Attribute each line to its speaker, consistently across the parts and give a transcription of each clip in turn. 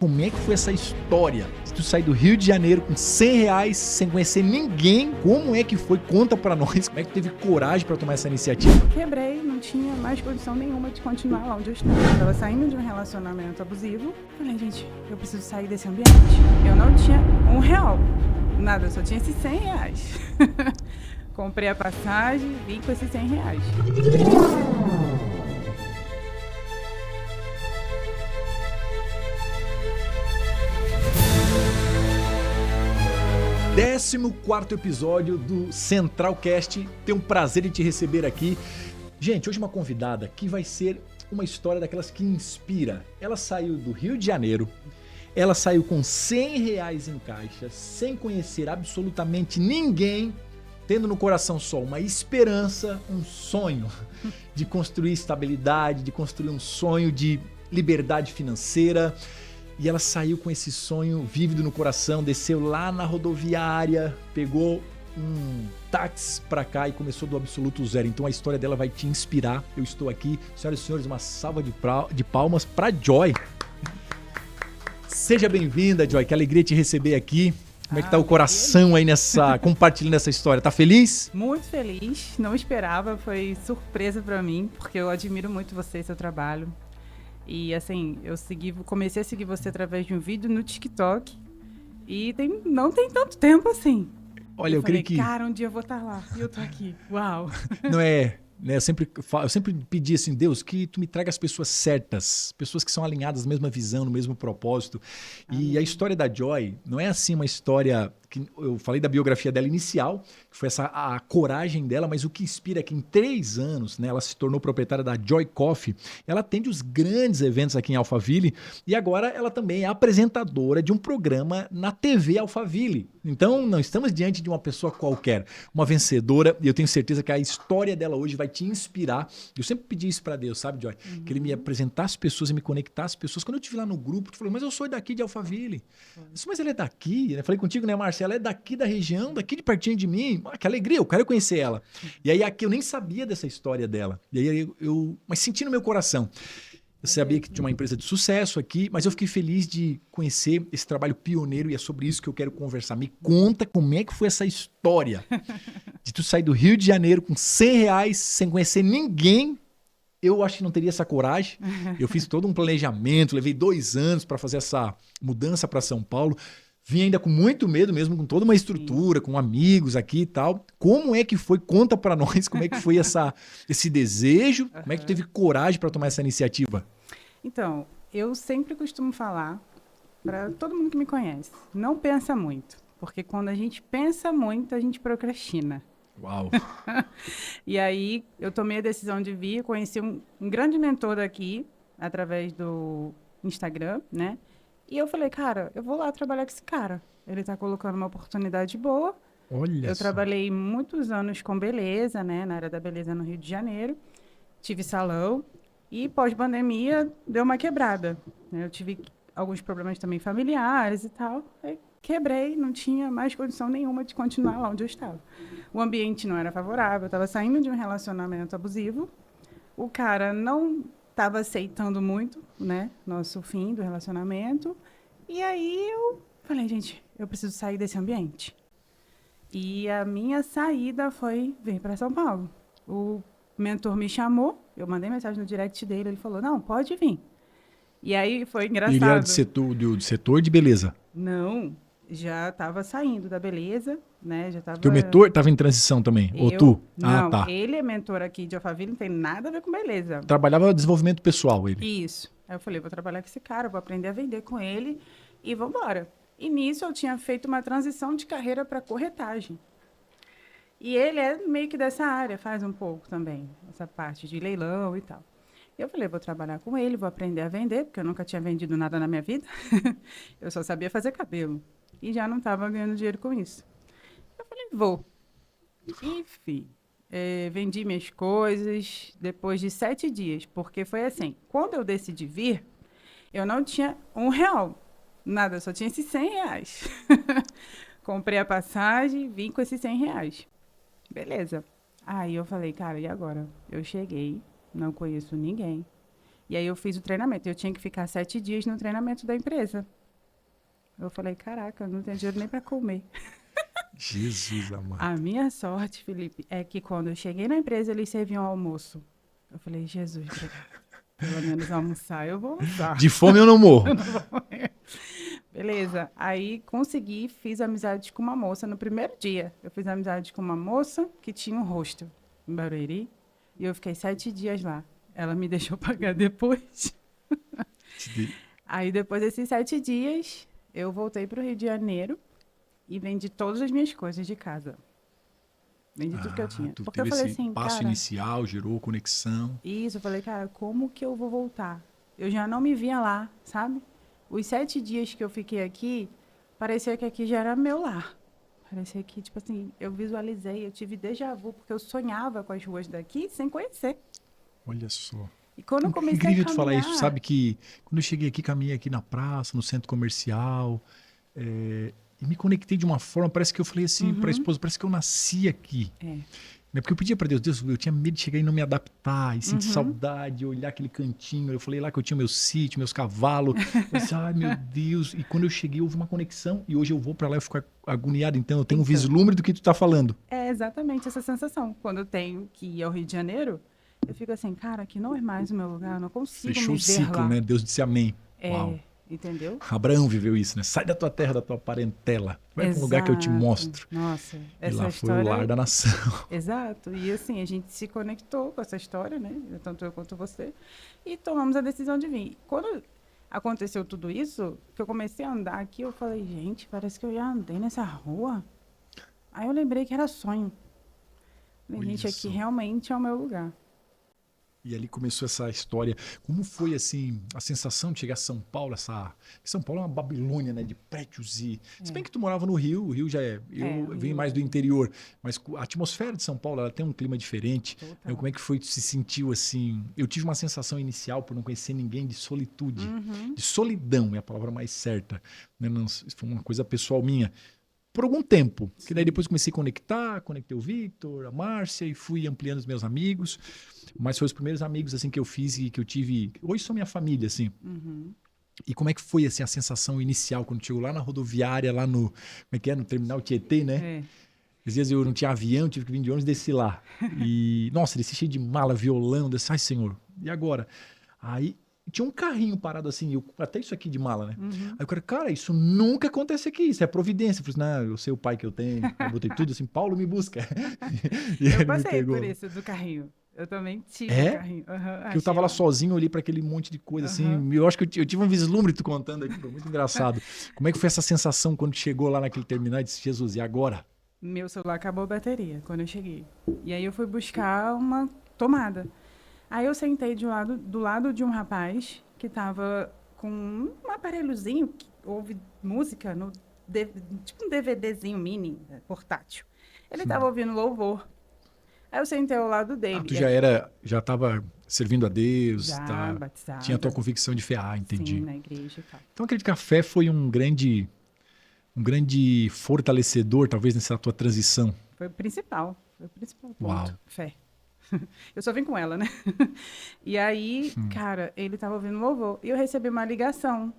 Speaker 1: Como é que foi essa história? Se tu sair do Rio de Janeiro com R$100 sem conhecer ninguém, como é que foi? Conta pra nós. Como é que tu teve coragem pra tomar essa iniciativa?
Speaker 2: Quebrei, não tinha mais condição nenhuma de continuar lá onde eu estava. Eu estava saindo de um relacionamento abusivo. Falei, gente, eu preciso sair desse ambiente. Eu não tinha R$1, nada, eu só tinha esses R$100. Comprei a passagem, vim com esses R$100.
Speaker 1: 14º episódio do Centralcast. Tenho um prazer em te receber aqui. Gente, hoje uma convidada que vai ser uma história daquelas que inspira. Ela saiu do Rio de Janeiro, ela saiu com R$100 em caixa, sem conhecer absolutamente ninguém, tendo no coração só uma esperança, um sonho de construir estabilidade, de construir um sonho de liberdade financeira. E ela saiu com esse sonho vívido no coração, desceu lá na rodoviária, pegou um táxi pra cá e começou do absoluto zero. Então a história dela vai te inspirar. Eu estou aqui. Senhoras e senhores, uma salva de palmas pra Joy. Seja bem-vinda, Joy. Que alegria te receber aqui. Como é que tá o coração aí compartilhando essa história? Tá feliz?
Speaker 2: Muito feliz, não esperava, foi surpresa pra mim, porque eu admiro muito você e seu trabalho. E assim, comecei a seguir você através de um vídeo no TikTok e não tem tanto tempo assim.
Speaker 1: Olha, eu
Speaker 2: falei,
Speaker 1: creio que...
Speaker 2: cara, um dia eu vou estar lá e eu tô aqui. Uau!
Speaker 1: Não é... Né, eu sempre pedi assim, Deus, que tu me traga as pessoas certas, pessoas que são alinhadas na mesma visão, no mesmo propósito. E a história da Joy não é assim uma história que eu falei da biografia dela inicial, que foi a coragem dela, mas o que inspira é que em 3 anos, né, ela se tornou proprietária da Joy Coffee. Ela atende os grandes eventos aqui em Alphaville e agora ela também é apresentadora de um programa na TV Alphaville. Então não estamos diante de uma pessoa qualquer, uma vencedora, e eu tenho certeza que a história dela hoje vai te inspirar. Eu sempre pedi isso pra Deus, sabe, Joy? Que ele me apresentasse pessoas e me conectasse pessoas. Quando eu te vi lá no grupo, tu falou, mas eu sou daqui de Alphaville. Disse, mas ele é daqui? Eu falei contigo, né, Márcia? Ela é daqui da região, daqui de pertinho de mim. Que alegria, eu quero conhecer ela. E aí aqui eu nem sabia dessa história dela. E aí mas senti no meu coração. Eu sabia que tinha uma empresa de sucesso aqui, mas eu fiquei feliz de conhecer esse trabalho pioneiro e é sobre isso que eu quero conversar. Me conta como é que foi essa história de tu sair do Rio de Janeiro com R$100 sem conhecer ninguém. Eu acho que não teria essa coragem. Eu fiz todo um planejamento, levei 2 anos para fazer essa mudança para São Paulo. Vim ainda com muito medo mesmo, com toda uma estrutura, com amigos aqui e tal. Como é que foi? Conta pra nós como é que foi esse desejo, como é que tu teve coragem para tomar essa iniciativa?
Speaker 2: Então, eu sempre costumo falar para todo mundo que me conhece, não pensa muito, porque quando a gente pensa muito, a gente procrastina.
Speaker 1: Uau!
Speaker 2: E aí, eu tomei a decisão de vir, conheci um grande mentor daqui, através do Instagram, né? E eu falei, cara, eu vou lá trabalhar com esse cara. Ele tá colocando uma oportunidade boa.
Speaker 1: Olha
Speaker 2: Eu
Speaker 1: só.
Speaker 2: trabalhei muitos anos com beleza, né? Na área da beleza no Rio de Janeiro. Tive salão. E pós-pandemia, deu uma quebrada, né? Eu tive alguns problemas também familiares e tal. Aí quebrei, não tinha mais condição nenhuma de continuar lá onde eu estava. O ambiente não era favorável. Eu estava saindo de um relacionamento abusivo. O cara não estava aceitando muito, né, nosso fim do relacionamento. E aí eu falei, gente, eu preciso sair desse ambiente. E a minha saída foi vir para São Paulo. O mentor me chamou, eu mandei mensagem no direct dele, ele falou, não, pode vir. E aí foi engraçado.
Speaker 1: Ele era do setor de beleza?
Speaker 2: Não, já estava saindo da beleza, né? Já tava...
Speaker 1: Teu mentor estava em transição também? Ou tu?
Speaker 2: Não,
Speaker 1: Ah, tá.
Speaker 2: ele é mentor aqui de Alphaville, não tem nada a ver com beleza.
Speaker 1: Trabalhava no desenvolvimento pessoal, ele?
Speaker 2: Isso. Aí eu falei, vou trabalhar com esse cara, vou aprender a vender com ele e vamos embora. E nisso eu tinha feito uma transição de carreira para corretagem. E ele é meio que dessa área, faz um pouco também, essa parte de leilão e tal. Eu falei, vou trabalhar com ele, vou aprender a vender, porque eu nunca tinha vendido nada na minha vida. Eu só sabia fazer cabelo. E já não estava ganhando dinheiro com isso. Eu falei, vou. Enfim, vendi minhas coisas depois de 7 dias, porque foi assim, quando eu decidi vir, eu não tinha R$1, nada, eu só tinha esses R$100. Comprei a passagem, vim com esses R$100. Beleza. Aí eu falei, cara, e agora? Eu cheguei, não conheço ninguém. E aí eu fiz o treinamento. Eu tinha que ficar 7 dias no treinamento da empresa. Eu falei, caraca, eu não tenho dinheiro nem para comer.
Speaker 1: Jesus amado.
Speaker 2: A minha sorte, Felipe, é que quando eu cheguei na empresa, eles serviam almoço. Eu falei, Jesus, obrigado. Pelo menos almoçar, eu vou almoçar.
Speaker 1: De fome eu não morro.
Speaker 2: Eu não vou morrer. Beleza. Aí consegui, fiz amizade com uma moça no primeiro dia. Eu fiz amizade com uma moça que tinha um hostel em Barueri. E eu fiquei 7 dias lá. Ela me deixou pagar depois. Aí depois desses 7 dias, eu voltei para o Rio de Janeiro e vendi todas as minhas coisas de casa. Vendi tudo que eu tinha.
Speaker 1: Tu
Speaker 2: Porque eu
Speaker 1: teve
Speaker 2: falei
Speaker 1: esse
Speaker 2: assim,
Speaker 1: passo
Speaker 2: cara...
Speaker 1: inicial, gerou conexão.
Speaker 2: Isso, eu falei, cara, como que eu vou voltar? Eu já não me via lá, sabe? Os 7 dias que eu fiquei aqui, parecia que aqui já era meu lar. Parecia que, tipo assim, eu visualizei, eu tive déjà vu, porque eu sonhava com as ruas daqui sem conhecer.
Speaker 1: Olha só.
Speaker 2: E quando eu comecei
Speaker 1: Incrível
Speaker 2: a
Speaker 1: tu falar
Speaker 2: caminhar...
Speaker 1: isso, sabe que quando eu cheguei aqui, caminhei aqui na praça, no centro comercial, e me conectei de uma forma, parece que eu falei assim para a esposa, parece que eu nasci aqui.
Speaker 2: É.
Speaker 1: Porque eu pedia para Deus, Deus, eu tinha medo de chegar e não me adaptar, e sentir saudade, olhar aquele cantinho. Eu falei lá que eu tinha meu sítio, meus cavalos. Eu disse, ai meu Deus. E quando eu cheguei, houve uma conexão, e hoje eu vou para lá e fico agoniado. Então eu tenho um vislumbre do que tu tá falando.
Speaker 2: É exatamente essa sensação. Quando eu tenho que ir ao Rio de Janeiro, eu fico assim, cara, aqui não é mais o meu lugar, eu não consigo
Speaker 1: Fechou
Speaker 2: me
Speaker 1: o
Speaker 2: ver
Speaker 1: ciclo,
Speaker 2: lá.
Speaker 1: né? Deus disse amém.
Speaker 2: É,
Speaker 1: Uau.
Speaker 2: entendeu?
Speaker 1: Abraão viveu isso, né? Sai da tua terra, da tua parentela. Vai para um lugar que eu te
Speaker 2: Exato.
Speaker 1: mostro.
Speaker 2: Nossa,
Speaker 1: E
Speaker 2: essa
Speaker 1: lá foi o
Speaker 2: história...
Speaker 1: lar da nação.
Speaker 2: Exato. E assim, a gente se conectou com essa história, né? Tanto eu quanto você. E tomamos a decisão de vir. Quando aconteceu tudo isso, que eu comecei a andar aqui, eu falei, gente, parece que eu já andei nessa rua. Aí eu lembrei que era sonho. Falei, gente, aqui realmente é o meu lugar.
Speaker 1: E ali começou essa história. Como foi, assim, a sensação de chegar a São Paulo? São Paulo é uma Babilônia, né? De prédios e... Se bem que tu morava no Rio, o Rio já é... Eu venho mais do interior. Mas a atmosfera de São Paulo, ela tem um clima diferente. Então, como é que foi? Tu se sentiu, assim... Eu tive uma sensação inicial, por não conhecer ninguém, de solitude. De solidão, é a palavra mais certa. Né? Não, isso foi uma coisa pessoal minha. Por algum tempo. Que daí depois comecei a conectei o Victor, a Márcia e fui ampliando os meus amigos. Mas foi os primeiros amigos assim que eu fiz e que eu tive. Hoje são minha família, assim. E como é que foi assim, a sensação inicial quando chegou lá na rodoviária, lá no. Como é que é? No terminal Tietê, né? Às vezes eu não tinha avião, tive que vir de ônibus e desci lá. E, nossa, desci cheio de mala, violão, desci, ai, senhor, e agora? Aí tinha um carrinho parado assim, até isso aqui de mala, né? Aí o cara, isso nunca acontece aqui, isso é providência. Eu falei assim, não, eu sei o pai que eu tenho. Eu botei tudo assim, Paulo me busca. E
Speaker 2: Eu
Speaker 1: ele me
Speaker 2: passei
Speaker 1: pegou.
Speaker 2: por isso do carrinho. Eu também tive um carrinho.
Speaker 1: Que eu tava lá sozinho, olhei para aquele monte de coisa assim. Eu acho que eu tive um vislumbre tu contando aqui, foi muito engraçado. Como é que foi essa sensação quando chegou lá naquele terminal e disse, Jesus, e agora?
Speaker 2: Meu celular acabou a bateria quando eu cheguei. E aí eu fui buscar uma tomada. Aí eu sentei do lado de um rapaz que tava com um aparelhozinho que ouve música, tipo um DVDzinho mini, portátil. Ele tava ouvindo louvor. Aí eu sentei ao lado dele.
Speaker 1: Tu já tava servindo a Deus,
Speaker 2: Já, batizada.
Speaker 1: tinha a tua convicção de fé, entendi.
Speaker 2: Sim, na igreja e tal.
Speaker 1: Então aquele café foi um grande fortalecedor, talvez, nessa tua transição.
Speaker 2: Foi o principal ponto.
Speaker 1: Uau.
Speaker 2: Fé. Eu só vim com ela, né? E aí, cara, ele tava ouvindo louvor. E eu recebi uma ligação.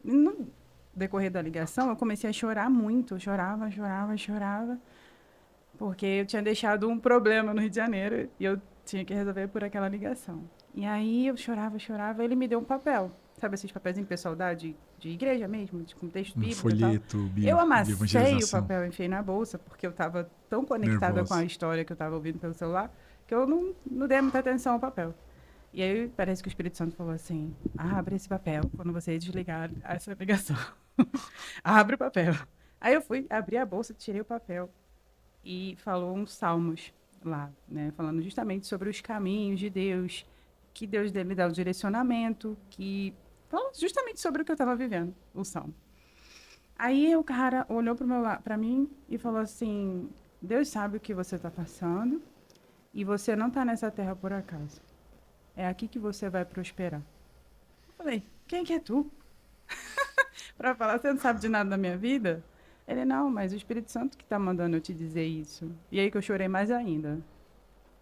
Speaker 2: No decorrer da ligação, eu comecei a chorar muito. Eu chorava. Porque eu tinha deixado um problema no Rio de Janeiro e eu tinha que resolver por aquela ligação. E aí eu chorava. Ele me deu um papel. Sabe esses papéis pessoal de igreja mesmo? Com texto bíblico
Speaker 1: folheto,
Speaker 2: e tal. Eu amassei o
Speaker 1: evangelização.
Speaker 2: papel e enfiei na bolsa, porque eu estava tão conectada
Speaker 1: Nervosa.
Speaker 2: com a história que eu estava ouvindo pelo celular, que eu não dei muita atenção ao papel. E aí parece que o Espírito Santo falou assim, abre esse papel quando você desligar essa ligação. Abre o papel. Aí eu fui, abri a bolsa, tirei o papel e falou uns salmos lá, né? Falando justamente sobre os caminhos de Deus, que Deus me dá o direcionamento, que falou justamente sobre o que eu estava vivendo, o salmo. Aí o cara olhou para mim e falou assim, Deus sabe o que você está passando e você não está nessa terra por acaso. É aqui que você vai prosperar. Eu falei, quem que é tu? Para falar, você não sabe de nada da minha vida? Ele, não, mas o Espírito Santo que está mandando eu te dizer isso. E aí que eu chorei mais ainda.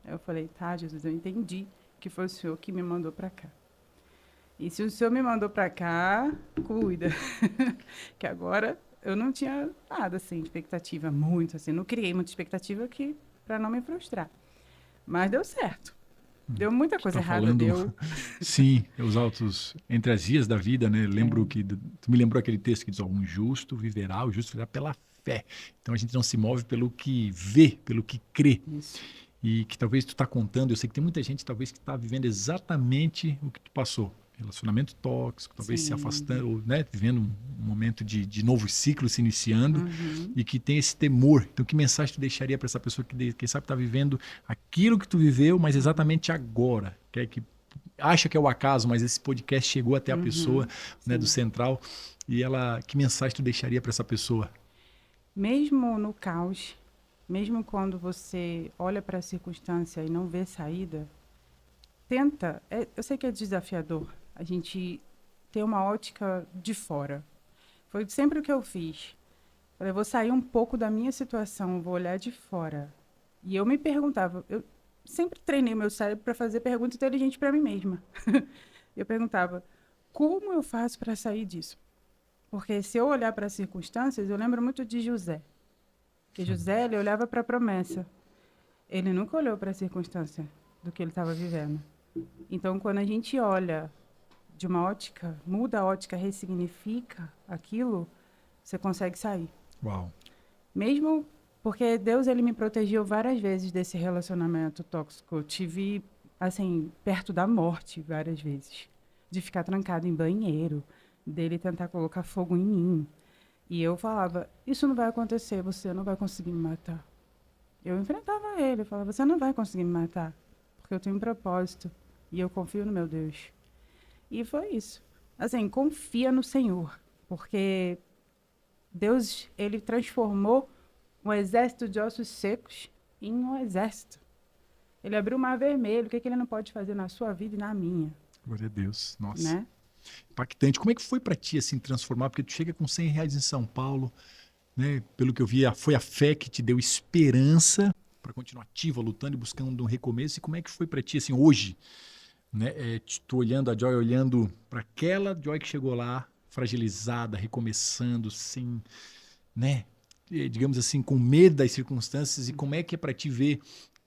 Speaker 2: Eu falei, tá, Jesus, eu entendi que foi o Senhor que me mandou para cá. E se o senhor me mandou para cá, cuida. Que agora eu não tinha nada, assim, de expectativa, muito, assim. Não criei muita expectativa aqui para não me frustrar. Mas deu certo. Deu muita coisa
Speaker 1: Tá
Speaker 2: errada,
Speaker 1: falando,
Speaker 2: deu.
Speaker 1: sim, os altos entre as vias da vida, né? Lembro
Speaker 2: É,
Speaker 1: que tu me lembrou aquele texto que diz, ó, um justo viverá, o justo viverá pela fé. Então a gente não se move pelo que vê, pelo que crê.
Speaker 2: isso.
Speaker 1: E que talvez tu está contando, eu sei que tem muita gente talvez que está vivendo exatamente o que tu passou. Relacionamento tóxico, talvez se
Speaker 2: Sim.
Speaker 1: afastando, né? Vivendo um momento de novo ciclo se iniciando
Speaker 2: Uhum.
Speaker 1: e que tem esse temor. Então, que mensagem tu deixaria para essa pessoa que, quem sabe, está vivendo aquilo que tu viveu, mas exatamente agora? Que acha que é o acaso, mas esse podcast chegou até a pessoa,
Speaker 2: Uhum.
Speaker 1: né, do
Speaker 2: Sim.
Speaker 1: Central, e ela, que mensagem tu deixaria para essa pessoa?
Speaker 2: Mesmo no caos, mesmo quando você olha para a circunstância e não vê saída, tenta. Eu sei que é desafiador a gente ter uma ótica de fora. Foi sempre o que eu fiz. Falei, eu vou sair um pouco da minha situação, vou olhar de fora. E eu me perguntava, eu sempre treinei meu cérebro para fazer perguntas inteligentes para mim mesma. Eu perguntava, como eu faço para sair disso? Porque se eu olhar para as circunstâncias, eu lembro muito de José. Que José, ele olhava para a promessa. Ele nunca olhou para a circunstância do que ele estava vivendo. Então, quando a gente olha de uma ótica, muda a ótica, ressignifica aquilo, você consegue sair.
Speaker 1: Uau.
Speaker 2: Mesmo porque Deus, ele me protegeu várias vezes desse relacionamento tóxico. Eu tive, assim, perto da morte várias vezes. De ficar trancado em banheiro, dele tentar colocar fogo em mim. E eu falava, isso não vai acontecer, você não vai conseguir me matar. Eu enfrentava ele, eu falava, você não vai conseguir me matar, porque eu tenho um propósito e eu confio no meu Deus. E foi isso. Assim, confia no Senhor, porque Deus, ele transformou um exército de ossos secos em um exército. Ele abriu o mar vermelho, o que, que ele não pode fazer na sua vida e na minha,
Speaker 1: Glória a Deus. Nossa.
Speaker 2: né?
Speaker 1: Impactante. Como é que foi para ti assim transformar? Porque tu chega com R$ 100 em São Paulo, né? Pelo que eu vi, foi a fé que te deu esperança para continuar ativa, lutando e buscando um recomeço. E como é que foi para ti assim hoje, né? Tu olhando a Joy, olhando para aquela Joy que chegou lá, fragilizada, recomeçando, sem, né? Digamos assim, com medo das circunstâncias. E como é que é para ti ver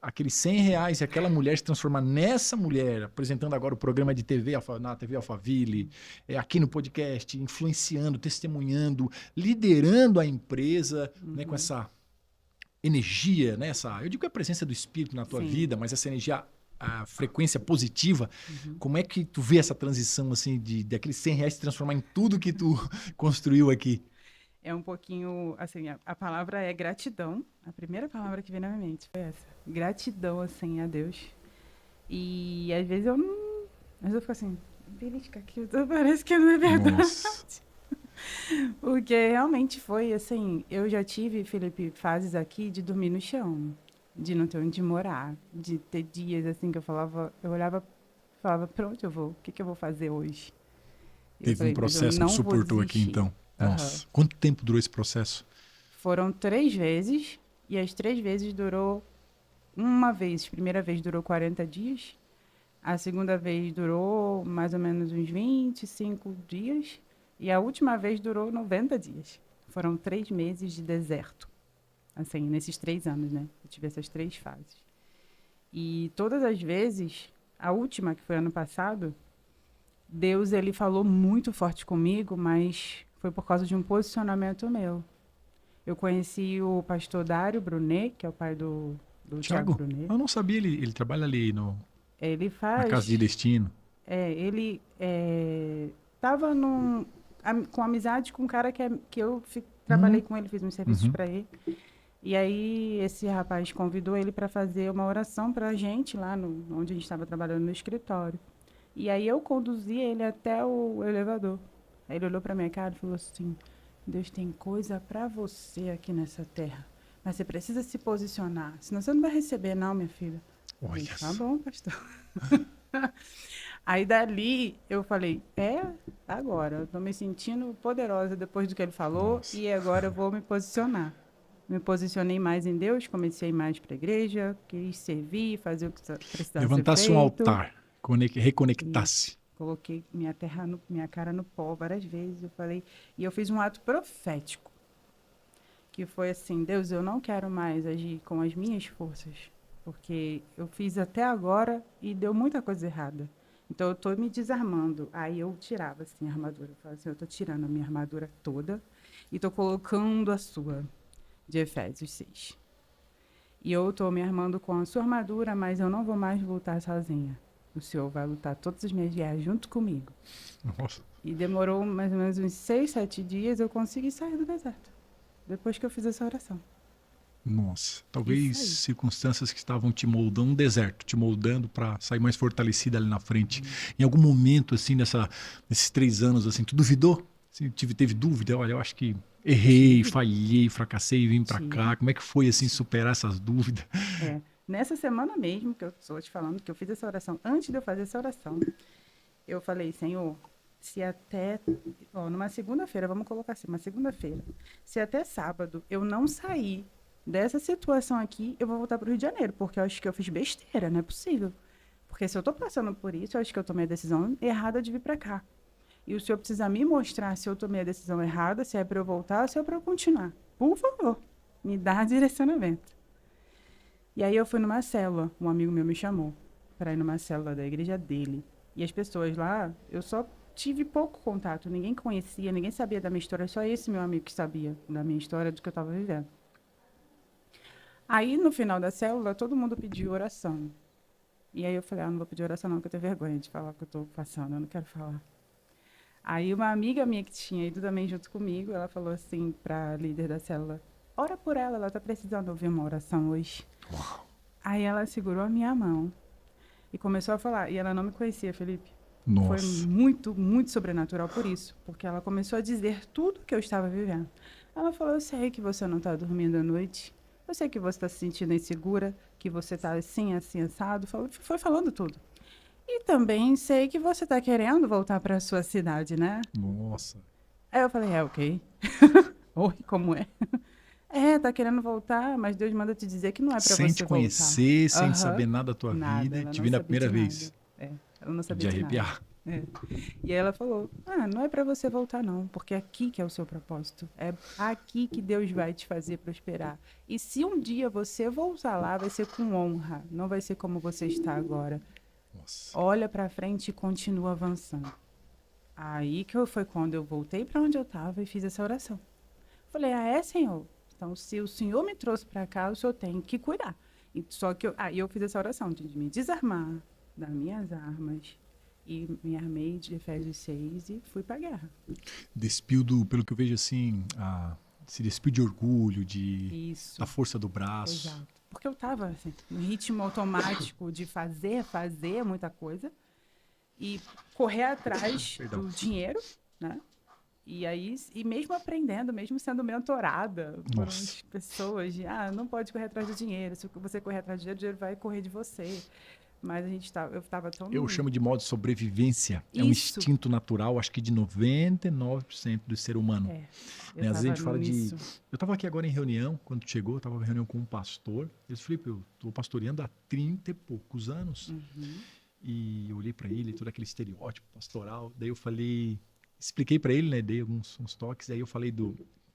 Speaker 1: aqueles R$ 100 e aquela mulher se transformar nessa mulher, apresentando agora o programa de TV na TV Alphaville, aqui no podcast, influenciando, testemunhando, liderando a empresa, né, com
Speaker 2: Uhum.
Speaker 1: essa energia, né, eu digo que é a presença do Espírito na tua
Speaker 2: Sim.
Speaker 1: vida, mas essa energia, a frequência positiva,
Speaker 2: Uhum.
Speaker 1: como é que tu vê essa transição assim de aqueles R$ 100 se transformar em tudo que tu construiu aqui?
Speaker 2: É um pouquinho, assim, a palavra é gratidão. A primeira palavra que veio na minha mente foi essa. Gratidão, assim, a Deus. E às vezes eu não. Às vezes eu fico assim, belisca aqui, parece que não é verdade.
Speaker 1: Nossa.
Speaker 2: Porque realmente foi assim. Eu já tive, Felipe, fases aqui de dormir no chão, de não ter onde morar, de ter dias assim que eu falava, eu olhava, falava, pra onde eu vou? O que, que eu vou fazer hoje? E eu
Speaker 1: Teve um
Speaker 2: falei, mas eu
Speaker 1: processo que
Speaker 2: não vou
Speaker 1: suportou aqui,
Speaker 2: desistir.
Speaker 1: então.
Speaker 2: Aham.
Speaker 1: Nossa. Quanto tempo durou esse processo?
Speaker 2: Foram 3 vezes, e as 3 vezes durou uma vez. Primeira vez durou 40 dias, a segunda vez durou mais ou menos uns 25 dias, e a última vez durou 90 dias. Foram 3 meses de deserto, assim, nesses 3 anos, né? Eu tive essas 3 fases. E todas as vezes, a última, que foi ano passado, Deus, ele falou muito forte comigo, mas foi por causa de um posicionamento meu. Eu conheci o pastor Dário Brunet, que é o pai do Tiago
Speaker 1: Tiago?
Speaker 2: Brunet.
Speaker 1: Eu não sabia, ele trabalha ali
Speaker 2: Ele
Speaker 1: na Casa de
Speaker 2: faz.
Speaker 1: Destino.
Speaker 2: Ele estava com amizade com um cara que eu trabalhei
Speaker 1: Hum,
Speaker 2: com ele, fiz uns serviços
Speaker 1: uhum.
Speaker 2: para ele. E aí esse rapaz convidou ele para fazer uma oração para a gente lá onde a gente estava trabalhando no escritório. E aí eu conduzi ele até o elevador. Aí ele olhou para minha cara e falou assim: Deus tem coisa para você aqui nessa terra, mas você precisa se posicionar, senão você não vai receber não, minha filha. Eu falei,
Speaker 1: Olha
Speaker 2: tá
Speaker 1: só.
Speaker 2: bom, pastor. Aí dali eu falei, agora, eu tô me sentindo poderosa depois do que ele falou
Speaker 1: Nossa.
Speaker 2: e agora eu vou me posicionar. Me posicionei mais em Deus, comecei mais para a igreja, quis servir, fazer o que precisava ser
Speaker 1: Levantasse um
Speaker 2: feito.
Speaker 1: altar, reconectasse.
Speaker 2: coloquei minha cara no pó várias vezes, e eu fiz um ato profético, que foi assim: Deus, eu não quero mais agir com as minhas forças, porque eu fiz até agora e deu muita coisa errada. Então eu estou me desarmando. Aí eu tirava assim a armadura. Eu falava assim: eu estou tirando a minha armadura toda e estou colocando a sua, de Efésios 6. E eu estou me armando com a sua armadura, mas eu não vou mais lutar sozinha. O Senhor vai lutar todas as minhas guerras junto comigo.
Speaker 1: Nossa.
Speaker 2: E demorou mais ou menos uns 6, 7 dias eu consegui sair do deserto. Depois que eu fiz essa oração.
Speaker 1: Nossa, talvez
Speaker 2: Isso aí.
Speaker 1: circunstâncias que estavam te moldando, um deserto, te moldando para sair mais fortalecida ali na frente. Em algum momento, assim, nesses 3 anos, assim, tu duvidou? Assim, teve dúvida? Olha, eu acho que errei, falhei, fracassei, vim para cá. Como é que foi, assim, superar essas dúvidas?
Speaker 2: Nessa semana mesmo que eu estou te falando, que eu fiz essa oração, antes de eu fazer essa oração, eu falei: Senhor, se até, numa segunda-feira, vamos colocar assim, uma segunda-feira, se até sábado eu não sair dessa situação aqui, eu vou voltar para o Rio de Janeiro, porque eu acho que eu fiz besteira, não é possível. Porque se eu estou passando por isso, eu acho que eu tomei a decisão errada de vir para cá. E o Senhor precisa me mostrar se eu tomei a decisão errada, se é para eu voltar ou se é para eu continuar. Por favor, me dá direcionamento. E aí eu fui numa célula, um amigo meu me chamou para ir numa célula da igreja dele. E as pessoas lá, eu só tive pouco contato, ninguém conhecia, ninguém sabia da minha história, só esse meu amigo que sabia da minha história, do que eu estava vivendo. Aí, no final da célula, todo mundo pediu oração. E aí eu falei: não vou pedir oração não, porque eu tenho vergonha de falar o que eu estou passando, eu não quero falar. Aí uma amiga minha que tinha ido também junto comigo, ela falou assim para a líder da célula: ora por ela está precisando ouvir uma oração hoje.
Speaker 1: Uau.
Speaker 2: Aí ela segurou a minha mão e começou a falar. E ela não me conhecia, Felipe.
Speaker 1: Nossa.
Speaker 2: Foi muito, muito sobrenatural por isso, porque ela começou a dizer tudo que eu estava vivendo. Ela falou: eu sei que você não está dormindo à noite, eu sei que você está se sentindo insegura, que você está assim, assim, assado. Foi falando tudo. E também sei que você está querendo voltar para a sua cidade, né?
Speaker 1: Nossa.
Speaker 2: Aí eu falei: ok. Oi, como é? Tá querendo voltar, mas Deus manda te dizer que não é para
Speaker 1: Sem
Speaker 2: você
Speaker 1: te
Speaker 2: voltar.
Speaker 1: conhecer, sem saber nada da tua
Speaker 2: Nada,
Speaker 1: vida,
Speaker 2: ela
Speaker 1: te
Speaker 2: não
Speaker 1: vi na
Speaker 2: sabia
Speaker 1: primeira
Speaker 2: de
Speaker 1: vez.
Speaker 2: nada. Ela não sabia
Speaker 1: De
Speaker 2: de nada.
Speaker 1: arrepiar.
Speaker 2: E aí ela falou: não é para você voltar não, porque é aqui que é o seu propósito. É aqui que Deus vai te fazer prosperar. E se um dia você voltar lá, vai ser com honra, não vai ser como você está agora.
Speaker 1: Nossa.
Speaker 2: Olha para frente e continua avançando. Aí que foi quando eu voltei para onde eu estava e fiz essa oração. Falei: Senhor? Então, se o Senhor me trouxe para cá, o Senhor tem que cuidar. Só que eu fiz essa oração de me desarmar das minhas armas e me armei de Efésios 6 e fui para a guerra.
Speaker 1: Despiu pelo que eu vejo assim, se despiu de orgulho, da força do braço.
Speaker 2: Exato. Porque eu estava assim, no ritmo automático de fazer muita coisa e correr atrás do dinheiro, né? E aí, mesmo aprendendo, mesmo sendo mentorada por umas pessoas de, não pode correr atrás do dinheiro. Se você correr atrás do dinheiro, o dinheiro vai correr de você. Mas eu estava tão...
Speaker 1: Eu chamo de modo de sobrevivência.
Speaker 2: Isso.
Speaker 1: É um instinto natural, acho que de 99% do ser humano.
Speaker 2: Às
Speaker 1: vezes a gente fala de... Eu estava aqui agora em reunião, quando tu chegou, eu estava em reunião com um pastor. Ele disse: Felipe, eu estou pastoreando há 30 e poucos anos.
Speaker 2: Uhum.
Speaker 1: E eu olhei para ele, todo aquele estereótipo pastoral. Daí eu falei... Expliquei para ele, né? Dei uns toques. Aí eu falei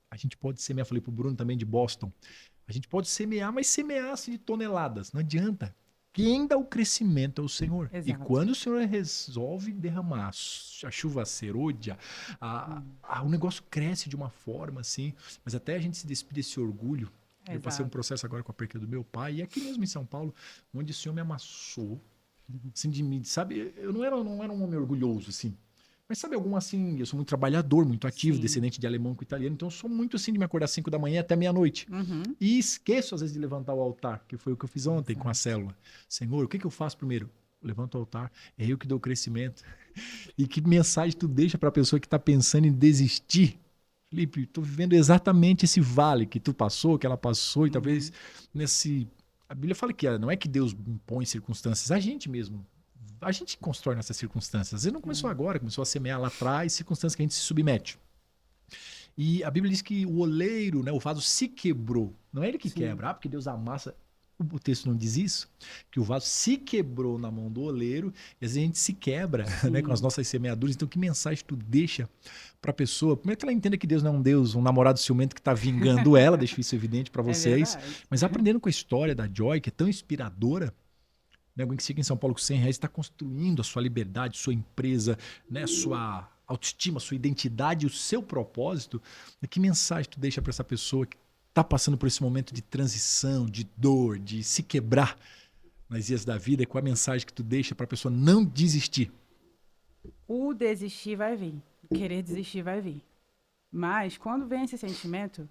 Speaker 1: a gente pode semear, falei pro Bruno também de Boston. A gente pode semear, mas semear assim de toneladas. Não adianta. Quem dá o crescimento é o Senhor.
Speaker 2: Exato.
Speaker 1: E quando o Senhor resolve derramar a chuva serôdia, o negócio cresce de uma forma assim. Mas até a gente se despir desse orgulho. Exato. Eu passei um processo agora com a perca do meu pai. E aqui mesmo em São Paulo, onde o Senhor me amassou. Assim, de mim, sabe? Eu não era um homem orgulhoso, assim. Mas sabe algum assim, eu sou muito trabalhador, muito ativo, descendente de alemão com italiano, então eu sou muito assim de me acordar às 5 da manhã até meia-noite.
Speaker 2: Uhum.
Speaker 1: E esqueço às vezes de levantar o altar, que foi o que eu fiz ontem com a célula. Senhor, o que eu faço primeiro? Levanto o altar, é eu que dou o crescimento. E que mensagem tu deixa para a pessoa que está pensando em desistir? Felipe, estou vivendo exatamente esse vale que tu passou, que ela passou, e talvez nesse... A Bíblia fala que não é que Deus impõe circunstâncias, a gente mesmo. A gente constrói nessas circunstâncias. Às vezes não começou agora, começou a semear lá atrás, circunstâncias que a gente se submete. E a Bíblia diz que o oleiro, né, o vaso se quebrou. Não é ele que quebra, porque Deus amassa. O texto não diz isso? Que o vaso se quebrou na mão do oleiro e às vezes a gente se quebra, né, com as nossas semeaduras. Então, que mensagem tu deixa para a pessoa? Primeiro que ela entenda que Deus não é um Deus, um namorado ciumento que está vingando ela, deixa isso evidente para vocês. Mas aprendendo com a história da Joy, que é tão inspiradora, né, alguém que chega em São Paulo com R$100 está construindo a sua liberdade, sua empresa, né, sua autoestima, sua identidade, o seu propósito. Que mensagem tu deixa para essa pessoa que está passando por esse momento de transição, de dor, de se quebrar nas vias da vida? Qual a mensagem que tu deixa para a pessoa não desistir?
Speaker 2: O desistir vai vir, o querer desistir vai vir. Mas quando vem esse sentimento,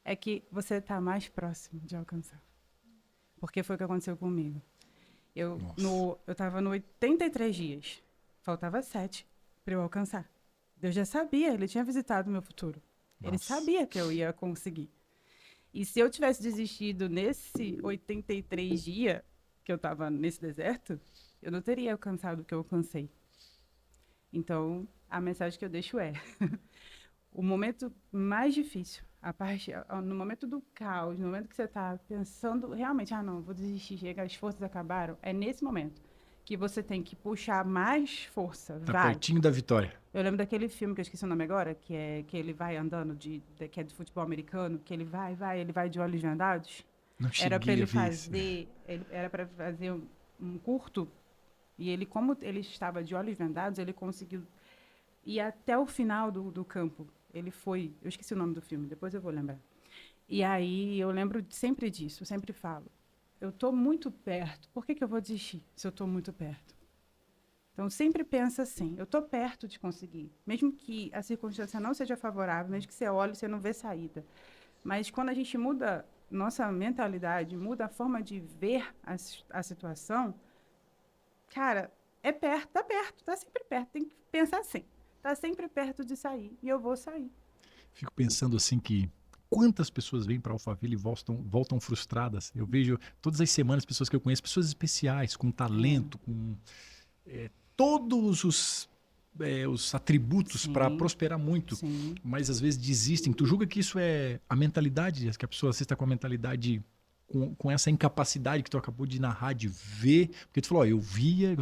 Speaker 2: é que você está mais próximo de alcançar. Porque foi o que aconteceu comigo. Eu estava no 83 dias, faltava 7 para eu alcançar. Deus já sabia, ele tinha visitado o meu futuro. Ele sabia que eu ia conseguir. E se eu tivesse desistido nesse 83 dias que eu estava nesse deserto, eu não teria alcançado o que eu alcancei. Então, a mensagem que eu deixo é: o momento mais difícil, no momento do caos, no momento que você está pensando realmente, não, vou desistir, chega, as forças acabaram, é nesse momento que você tem que puxar mais força.
Speaker 1: Tá pertinho da vitória.
Speaker 2: Eu lembro daquele filme, que eu esqueci o nome agora, que ele vai andando, que é de futebol americano, que ele vai de olhos vendados.
Speaker 1: Não cheguei
Speaker 2: Era para ele
Speaker 1: a ver
Speaker 2: fazer, era para fazer um curto, e ele, como ele estava de olhos vendados, ele conseguiu ir até o final do campo. Ele foi, eu esqueci o nome do filme, depois eu vou lembrar. E aí eu lembro sempre disso, eu sempre falo, eu estou muito perto, por que eu vou desistir se eu estou muito perto? Então, sempre pensa assim, eu estou perto de conseguir. Mesmo que a circunstância não seja favorável, mesmo que você olhe e você não vê saída. Mas quando a gente muda nossa mentalidade, muda a forma de ver a situação, cara, é perto, tá sempre perto. Tem que pensar assim, tá sempre perto de sair e eu vou sair.
Speaker 1: Fico pensando assim que quantas pessoas vêm para Alphaville e voltam frustradas. Eu vejo todas as semanas pessoas que eu conheço, pessoas especiais, com talento, com todos os atributos para prosperar muito, mas às vezes desistem. Tu julga que isso é a mentalidade, que a pessoa está com a mentalidade, com essa incapacidade que tu acabou de narrar, de ver, porque tu falou, eu via,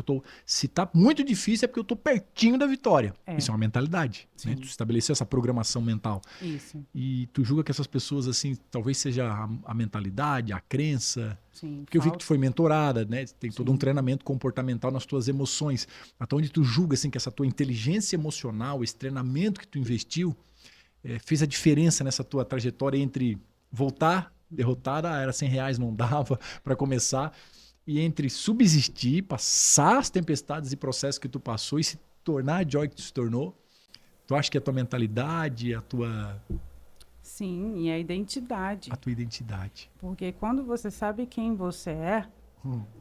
Speaker 1: se tá muito difícil é porque eu tô pertinho da vitória. Isso é uma mentalidade, né? Tu estabeleceu essa programação mental.
Speaker 2: Isso.
Speaker 1: E tu julga que essas pessoas, assim, talvez seja a mentalidade, a crença.
Speaker 2: Sim,
Speaker 1: porque eu vi que tu foi mentorada, né? Tem todo um treinamento comportamental nas tuas emoções. Até onde tu julga, assim, que essa tua inteligência emocional, esse treinamento que tu investiu, fez a diferença nessa tua trajetória entre voltar derrotada, era R$100, não dava para começar, e entre subsistir, passar as tempestades e processos que tu passou e se tornar a Joy que tu se tornou. Tu acha que a tua mentalidade, a tua...
Speaker 2: Sim, e a identidade.
Speaker 1: A tua identidade.
Speaker 2: Porque quando você sabe quem você é,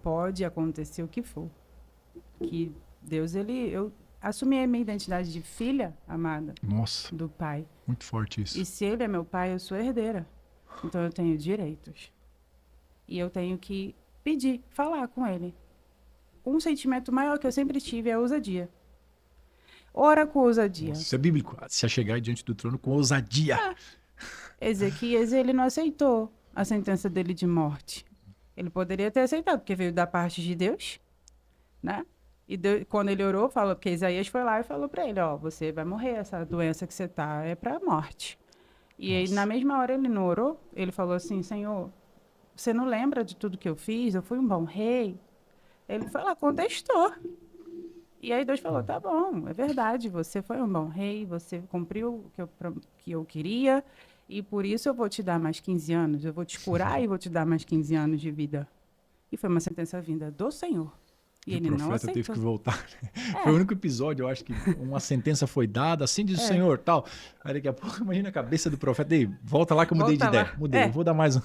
Speaker 2: pode acontecer o que for. Que Deus, eu assumi a minha identidade de filha amada.
Speaker 1: Nossa,
Speaker 2: do Pai.
Speaker 1: Muito forte isso.
Speaker 2: E se Ele é meu Pai, eu sou herdeira. Então eu tenho direitos. E eu tenho que pedir, falar com Ele. Um sentimento maior que eu sempre tive é a ousadia. Ora com ousadia.
Speaker 1: Nossa, isso é bíblico. Se chegar diante do trono com ousadia.
Speaker 2: Ezequias, ele não aceitou a sentença dele de morte. Ele poderia ter aceitado, porque veio da parte de Deus, né? E Deus, quando ele orou, falou, porque Isaías foi lá e falou para ele, você vai morrer, essa doença que você tá é para morte. E aí, na mesma hora ele não orou, ele falou assim, Senhor, você não lembra de tudo que eu fiz? Eu fui um bom rei. Ele foi lá, contestou. E aí Deus falou, tá bom, é verdade, você foi um bom rei, você cumpriu o que eu queria, e por isso eu vou te dar mais 15 anos, eu vou te curar e vou te dar mais 15 anos de vida. E foi uma sentença vinda do Senhor. E ele não aceitou. O profeta
Speaker 1: teve que voltar. Foi o único episódio, eu acho, que uma sentença foi dada, assim diz o Senhor, tal. Aí daqui a pouco, imagina a cabeça do profeta, e volta lá que eu mudei de ideia. Mudei, eu vou dar mais um.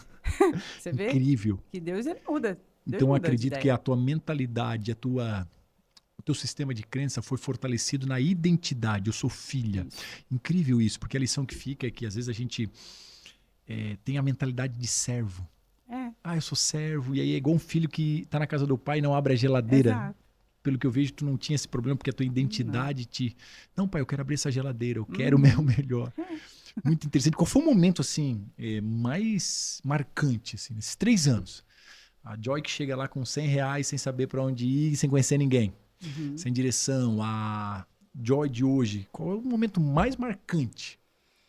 Speaker 2: Você vê?
Speaker 1: Incrível.
Speaker 2: Que Deus, ele muda.
Speaker 1: Então, eu acredito que a tua mentalidade, o teu sistema de crença foi fortalecido na identidade. Eu sou filha. Isso. Incrível isso, porque a lição que fica é que às vezes a gente tem a mentalidade de servo. Eu sou servo, e aí é igual um filho que está na casa do pai e não abre a geladeira.
Speaker 2: Exato.
Speaker 1: Pelo que eu vejo, tu não tinha esse problema, porque a tua identidade Não, pai, eu quero abrir essa geladeira, eu quero o meu melhor. Muito interessante. Qual foi o momento, assim, mais marcante, assim, nesses 3 anos? A Joy que chega lá com R$100 sem saber para onde ir, sem conhecer ninguém. Sem direção. A Joy de hoje. Qual é o momento mais marcante?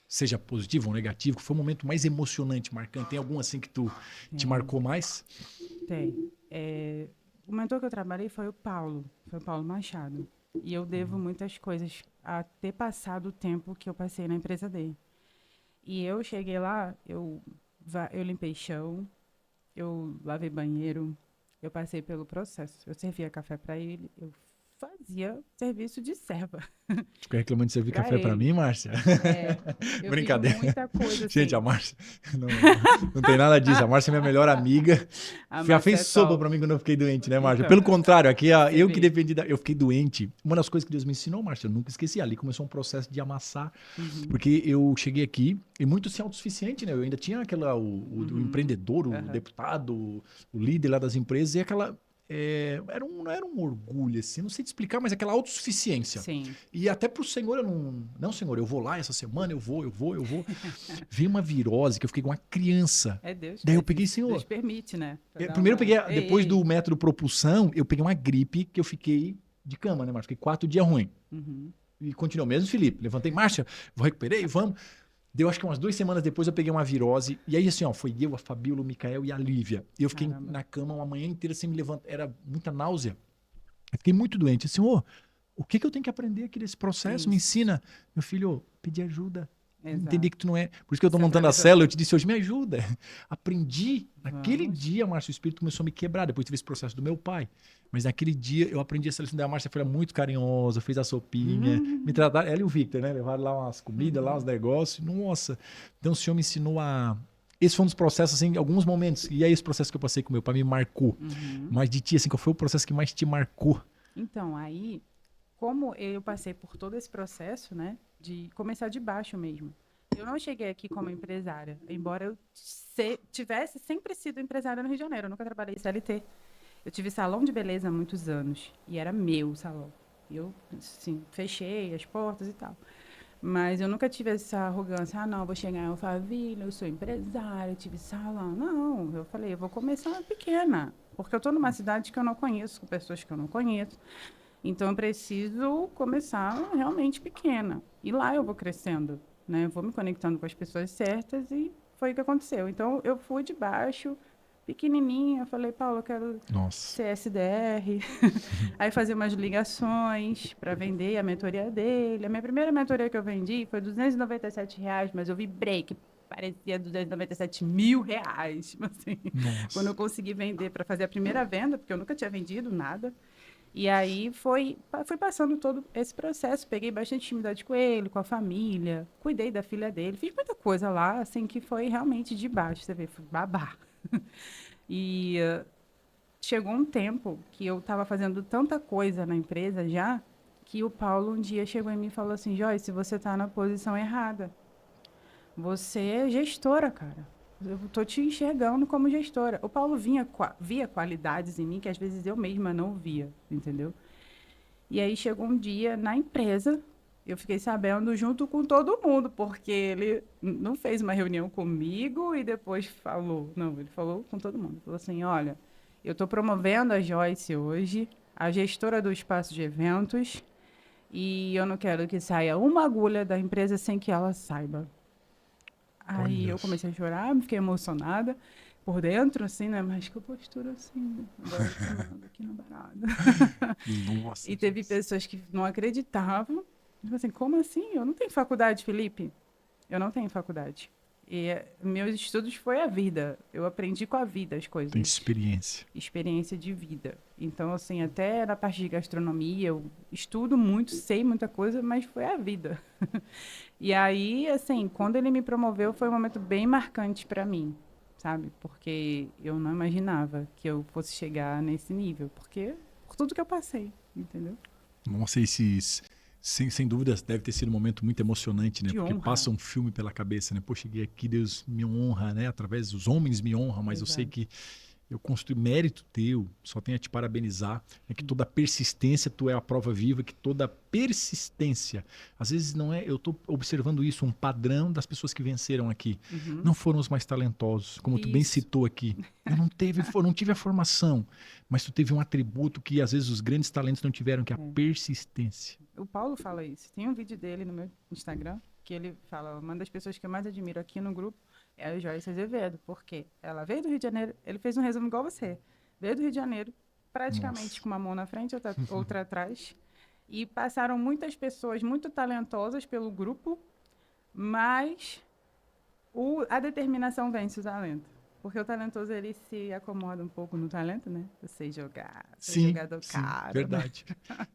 Speaker 1: Seja positivo ou negativo, que foi o momento mais emocionante, marcante? Tem algum assim que te marcou mais?
Speaker 2: Tem. O mentor que eu trabalhei foi o Paulo Machado. E eu devo muitas coisas a ter passado o tempo que eu passei na empresa dele. E eu cheguei lá, eu limpei chão, eu lavei banheiro, eu passei pelo processo. Eu servia café para ele, eu fazia serviço de serva.
Speaker 1: Fica reclamando de servir café para
Speaker 2: ele.
Speaker 1: mim, Márcia?
Speaker 2: Eu
Speaker 1: Brincadeira.
Speaker 2: fiz muita coisa assim.
Speaker 1: Gente, a Márcia não tem nada disso. A Márcia é minha melhor amiga. Já fez sopa para mim quando eu fiquei doente, né, Márcia?
Speaker 2: Então,
Speaker 1: pelo contrário, aqui eu que dependi eu fiquei doente. Uma das coisas que Deus me ensinou, Márcia, eu nunca esqueci. Ali começou um processo de amassar, porque eu cheguei aqui e muito assim, autossuficiente, né? Eu ainda tinha o empreendedor, o deputado, o líder lá das empresas e aquela... não era um orgulho, assim, não sei te explicar, mas aquela autossuficiência.
Speaker 2: Sim.
Speaker 1: E até pro Senhor eu não, Senhor, eu vou lá essa semana, eu vou. Veio uma virose que eu fiquei com uma criança.
Speaker 2: É Deus.
Speaker 1: Daí eu peguei, Senhor.
Speaker 2: Deus permite, né?
Speaker 1: Primeiro eu peguei, depois do método propulsão, eu peguei uma gripe que eu fiquei de cama, né, Márcia? Fiquei 4 dias ruim. E continuou mesmo, Felipe. Levantei, Márcia, recuperei, vamos. Deu acho que umas 2 semanas depois eu peguei uma virose. E aí assim, ó, foi eu, a Fabíola, o Micael e a Lívia. E eu fiquei na cama uma manhã inteira sem me levantar. Era muita náusea. Eu fiquei muito doente. Senhor, o que eu tenho que aprender aqui desse processo? Isso. Me ensina. Meu filho, pedir ajuda. Entender que tu não é... Por isso que eu tô montando a célula. Eu te disse hoje, me ajuda. Aprendi. Naquele dia, Márcia, o espírito começou a me quebrar. Depois teve esse processo do meu pai. Mas naquele dia eu aprendi essa lição da Márcia. Foi muito carinhosa, fez a sopinha. Me trataram, ela e o Victor, né? Levaram lá umas comidas, lá uns negócios. Nossa. Então o Senhor me ensinou a... Esse foi um dos processos, assim, alguns momentos. E aí esse processo que eu passei com meu pai me marcou. Mas de ti, assim, qual foi o processo que mais te marcou?
Speaker 2: Então, aí, como eu passei por todo esse processo, né? De começar de baixo mesmo. Eu não cheguei aqui como empresária, embora eu tivesse sempre sido empresária no Rio de Janeiro. Eu nunca trabalhei em CLT. Eu tive salão de beleza há muitos anos. E era meu salão. Eu, assim, fechei as portas e tal. Mas eu nunca tive essa arrogância. Ah, não, vou chegar em Alphaville, eu sou empresária, eu tive salão. Não, eu falei, eu vou começar pequena. Porque eu estou numa cidade que eu não conheço, com pessoas que eu não conheço. Então, eu preciso começar realmente pequena. E lá eu vou crescendo, né? Eu vou me conectando com as pessoas certas e foi o que aconteceu. Então, eu fui de baixo, pequenininha. Eu falei, Paulo, eu quero ser SDR. Aí fazia umas ligações para vender a mentoria dele. A minha primeira mentoria que eu vendi foi R$297, mas eu vibrei, que parecia R$297 mil. Assim, quando eu consegui vender para fazer a primeira venda, porque eu nunca tinha vendido nada. E aí fui passando todo esse processo, peguei bastante intimidade com ele, com a família, cuidei da filha dele, fiz muita coisa lá, assim, que foi realmente de baixo, você vê, foi babá. E chegou um tempo que eu estava fazendo tanta coisa na empresa já, que o Paulo um dia chegou em mim e falou assim, Joyce, você está na posição errada. Você é gestora, cara. Eu estou te enxergando como gestora. O Paulo via qualidades em mim que às vezes eu mesma não via, entendeu? E aí chegou um dia na empresa, eu fiquei sabendo junto com todo mundo, porque ele não fez uma reunião comigo e depois falou. Não, ele falou com todo mundo. Falou assim, olha, eu estou promovendo a Joyce hoje, a gestora do espaço de eventos, e eu não quero que saia uma agulha da empresa sem que ela saiba. Aí eu comecei a chorar, fiquei emocionada por dentro, assim, né? Mas que postura, assim, agora aqui na parada.
Speaker 1: Nossa,
Speaker 2: e teve pessoas que não acreditavam. Tipo assim, como assim? Eu não tenho faculdade, Felipe. Eu não tenho faculdade. E meus estudos foi a vida. Eu aprendi com a vida as coisas.
Speaker 1: Tem experiência.
Speaker 2: Experiência de vida. Então, assim, até na parte de gastronomia, eu estudo muito, sei muita coisa, mas foi a vida. E aí, assim, quando ele me promoveu, foi um momento bem marcante para mim, sabe? Porque eu não imaginava que eu fosse chegar nesse nível. Porque, por tudo que eu passei, entendeu?
Speaker 1: Nossa, sem dúvidas, deve ter sido um momento muito emocionante, né?
Speaker 2: De
Speaker 1: porque
Speaker 2: honra.
Speaker 1: passa um filme pela cabeça, né? Pô, cheguei aqui, Deus me honra, né? Através dos homens me honra, mas eu sei que eu construí mérito teu, só tenho a te parabenizar, é que toda persistência tu é a prova viva, que toda persistência, às vezes não é, eu estou observando isso, um padrão das pessoas que venceram aqui, não foram os mais talentosos, como tu bem
Speaker 2: Isso.
Speaker 1: citou aqui, eu não tive a formação, mas tu teve um atributo que às vezes os grandes talentos não tiveram, que é a persistência.
Speaker 2: O Paulo fala isso. Tem um vídeo dele no meu Instagram que ele fala, uma das pessoas que eu mais admiro aqui no grupo é a Joyce Azevedo, porque ela veio do Rio de Janeiro, ele fez um resumo igual você, veio do Rio de Janeiro, praticamente
Speaker 1: Nossa.
Speaker 2: com uma mão na frente, outra atrás, e passaram muitas pessoas muito talentosas pelo grupo, mas a determinação vence o talento. Porque o talentoso, ele se acomoda um pouco no talento, né? Você jogar, ser
Speaker 1: Sim,
Speaker 2: jogador caro.
Speaker 1: verdade.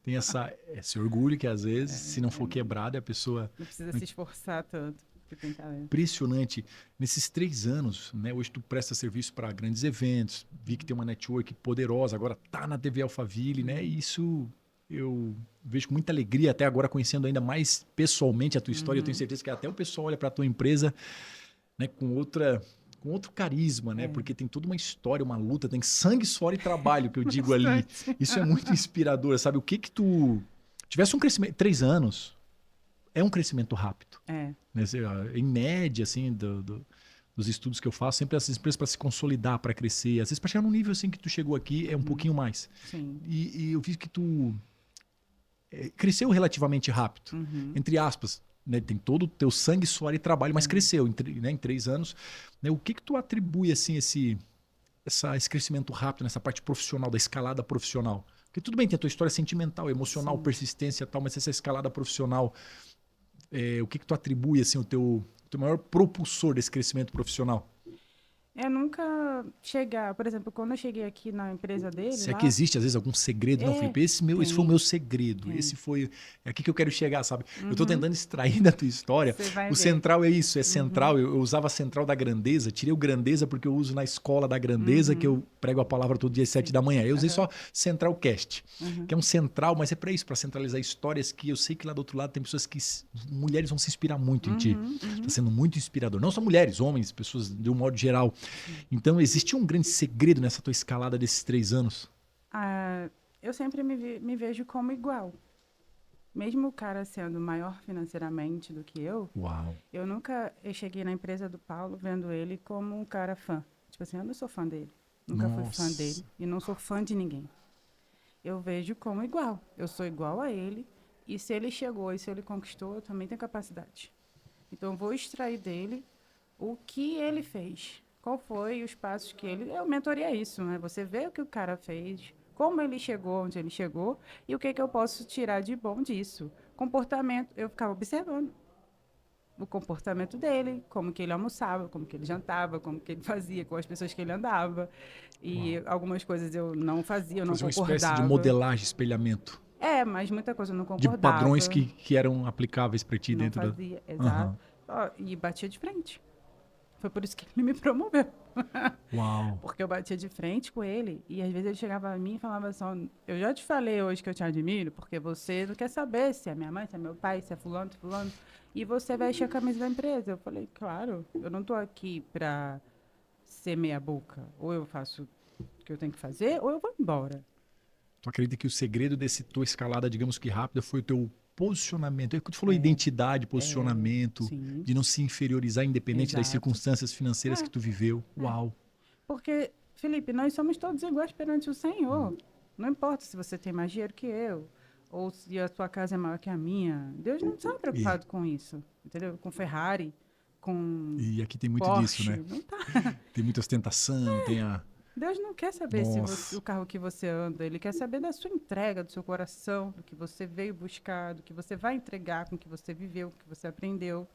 Speaker 1: Tem esse orgulho que às vezes, se não for quebrado, a pessoa...
Speaker 2: Não precisa se esforçar tanto, porque tem talento.
Speaker 1: Impressionante. Nesses 3 anos, né, hoje tu presta serviço para grandes eventos, vi que tem uma network poderosa, agora tá na TV Alphaville, né? E isso eu vejo com muita alegria, até agora conhecendo ainda mais pessoalmente a tua história. Eu tenho certeza que até o pessoal olha para a tua empresa, né, com outro carisma, né? Porque tem toda uma história, uma luta, tem sangue, suor e trabalho, que eu digo ali. Isso é muito inspirador, sabe? O que que tu... Tivesse um crescimento... 3 anos é um crescimento rápido.
Speaker 2: É.
Speaker 1: Né? Em média, assim, dos estudos que eu faço, sempre essas empresas para se consolidar, para crescer. Às vezes, para chegar no nível assim que tu chegou aqui, é um pouquinho mais.
Speaker 2: Sim.
Speaker 1: E eu vi que tu cresceu relativamente rápido. Entre aspas, né? Tem todo o teu sangue, suor e trabalho, mas cresceu né? Em 3 anos. Né? O que que tu atribui assim, esse crescimento rápido nessa parte profissional, da escalada profissional? Porque tudo bem, tem a tua história sentimental, emocional,
Speaker 2: Sim.
Speaker 1: persistência e tal, mas essa escalada profissional, o que que tu atribui assim, o teu maior propulsor desse crescimento profissional?
Speaker 2: Eu nunca chegar, por exemplo, quando eu cheguei aqui na empresa dele,
Speaker 1: Se é
Speaker 2: lá,
Speaker 1: que existe, às vezes, algum segredo. Não, Felipe, esse foi o meu segredo. Esse foi... É aqui que eu quero chegar, sabe? Eu estou tentando extrair da tua história.
Speaker 2: Você vai
Speaker 1: O
Speaker 2: ver.
Speaker 1: central é isso, é central. Eu usava a central da grandeza. Tirei o grandeza porque eu uso na escola da grandeza, que eu prego a palavra todo dia às 7 da manhã. Eu usei só Central Cast, que é um central, mas é para isso, para centralizar histórias que eu sei que lá do outro lado tem pessoas que... Mulheres vão se inspirar muito em ti. Está sendo muito inspirador. Não só mulheres, homens, pessoas de um modo geral. Então, existe um grande segredo nessa tua escalada desses 3 anos?
Speaker 2: Eu sempre me vejo como igual. Mesmo o cara sendo maior financeiramente do que
Speaker 1: Uau.
Speaker 2: eu cheguei na empresa do Paulo vendo ele como um cara fã. Tipo assim, eu não sou fã dele. Nunca fui fã
Speaker 1: Nossa.
Speaker 2: dele. E não sou fã de ninguém. Eu vejo como igual. Eu sou igual a ele. E se ele chegou e se ele conquistou, eu também tenho capacidade. Então, eu vou extrair dele o que ele fez. Qual foi os passos que ele... Eu mentoria isso, né? Você vê o que o cara fez, como ele chegou onde ele chegou e o que que eu posso tirar de bom disso. Comportamento, eu ficava observando o comportamento dele, como que ele almoçava, como que ele jantava, como que ele fazia com as pessoas que ele andava. E algumas coisas eu não fazia, eu não
Speaker 1: Fazer uma
Speaker 2: concordava.
Speaker 1: espécie de modelagem, espelhamento.
Speaker 2: Mas muita coisa eu não
Speaker 1: De
Speaker 2: concordava.
Speaker 1: padrões que eram aplicáveis para ti
Speaker 2: não
Speaker 1: dentro
Speaker 2: fazia, exato. E batia de frente. Foi por isso que ele me promoveu.
Speaker 1: Uau.
Speaker 2: Porque eu batia de frente com ele e às vezes ele chegava a mim e falava assim, eu já te falei hoje que eu te admiro, porque você não quer saber se é minha mãe, se é meu pai, se é fulano, e você veste a camisa da empresa. Eu falei, claro, eu não tô aqui pra ser meia boca. Ou eu faço o que eu tenho que fazer, ou eu vou embora.
Speaker 1: Tu acredita que o segredo desse tua escalada, digamos que rápida, foi o teu posicionamento? É que tu falou identidade, posicionamento,
Speaker 2: sim.
Speaker 1: de não se inferiorizar independente das
Speaker 2: Exato.
Speaker 1: circunstâncias financeiras que tu viveu. Uau.
Speaker 2: Porque, Felipe, nós somos todos iguais perante o Senhor. Não importa se você tem mais dinheiro que eu, ou se a sua casa é maior que a minha. Deus não está preocupado com isso, entendeu? Com Ferrari, com
Speaker 1: E aqui tem muito
Speaker 2: Porsche.
Speaker 1: disso, né?
Speaker 2: Não tá.
Speaker 1: Tem muita ostentação, tem a...
Speaker 2: Deus não quer saber se o carro que você anda, ele quer saber da sua entrega, do seu coração, do que você veio buscar, do que você vai entregar, com o que você viveu, com o que você aprendeu.